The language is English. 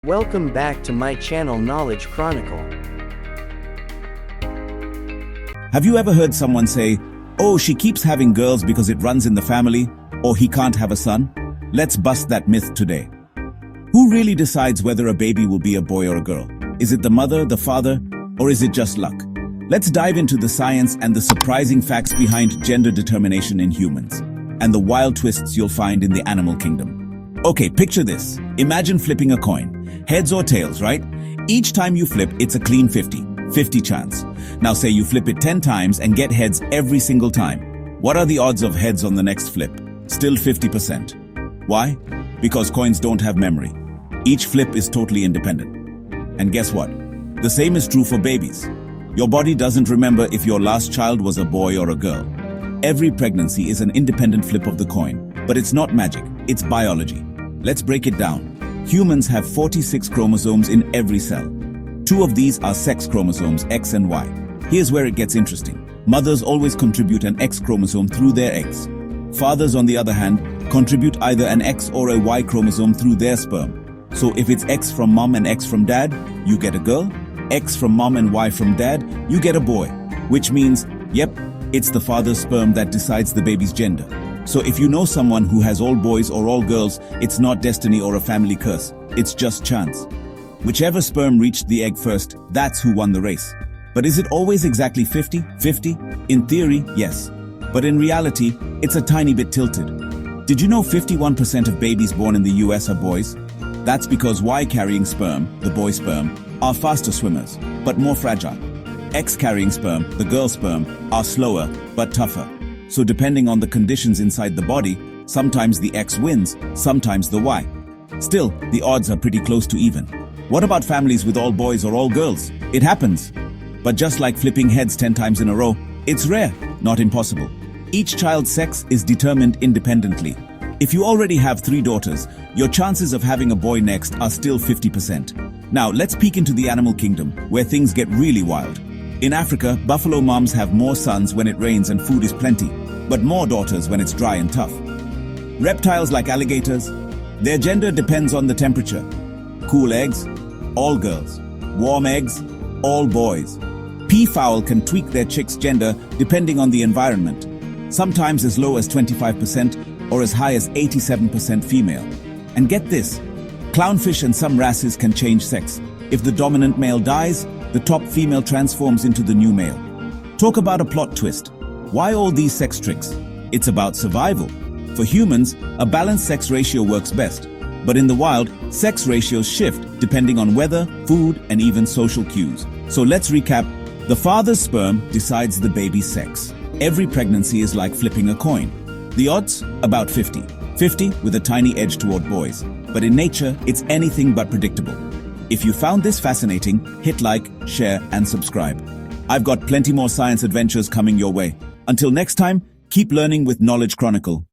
Welcome back to my channel Knowledge Chronicle. Have you ever heard someone say, "Oh, she keeps having girls because it runs in the family," or "he can't have a son"? Let's bust that myth today. Who really decides whether a baby will be a boy or a girl? Is it the mother, the father, or is it just luck? Let's dive into the science and the surprising facts behind gender determination in humans, and the wild twists you'll find in the animal kingdom. Okay, picture this. Imagine flipping a coin. Heads or tails, right? Each time you flip, it's a clean 50 chance. Now say you flip it 10 times and get heads every single time. What are the odds of heads on the next flip? Still 50%. Why? Because coins don't have memory. Each flip is totally independent. And guess what? The same is true for babies. Your body doesn't remember if your last child was a boy or a girl. Every pregnancy is an independent flip of the coin, but it's not magic, it's biology. Let's break it down. Humans have 46 chromosomes in every cell. 2 of these are sex chromosomes, X and Y. Here's where it gets interesting. Mothers always contribute an X chromosome through their eggs. Fathers, on the other hand, contribute either an X or a Y chromosome through their sperm. So if it's X from mom and X from dad, you get a girl. X from mom and Y from dad, you get a boy. Which means, yep, it's the father's sperm that decides the baby's gender. So if you know someone who has all boys or all girls, it's not destiny or a family curse. It's just chance. Whichever sperm reached the egg first, that's who won the race. But is it always exactly 50-50? In theory, yes. But in reality, it's a tiny bit tilted. Did you know 51% of babies born in the US are boys? That's because Y-carrying sperm, the boy sperm, are faster swimmers, but more fragile. X-carrying sperm, the girl sperm, are slower, but tougher. So depending on the conditions inside the body, sometimes the X wins, sometimes the Y. Still, the odds are pretty close to even. What about families with all boys or all girls? It happens. But just like flipping heads 10 times in a row, it's rare, not impossible. Each child's sex is determined independently. If you already have 3 daughters, your chances of having a boy next are still 50%. Now, let's peek into the animal kingdom, where things get really wild. In Africa, buffalo moms have more sons when it rains and food is plenty, but more daughters when it's dry and tough. Reptiles like alligators, their gender depends on the temperature. Cool eggs, all girls. Warm eggs, all boys. Peafowl can tweak their chicks' gender depending on the environment, sometimes as low as 25% or as high as 87% female. And get this, clownfish and some wrasses can change sex. If the dominant male dies, the top female transforms into the new male. Talk about a plot twist. Why all these sex tricks? It's about survival. For humans, a balanced sex ratio works best. But in the wild, sex ratios shift depending on weather, food, and even social cues. So let's recap. The father's sperm decides the baby's sex. Every pregnancy is like flipping a coin. The odds? About 50 with a tiny edge toward boys. But in nature, it's anything but predictable. If you found this fascinating, hit like, share, and subscribe. I've got plenty more science adventures coming your way. Until next time, keep learning with Knowledge Chronicle.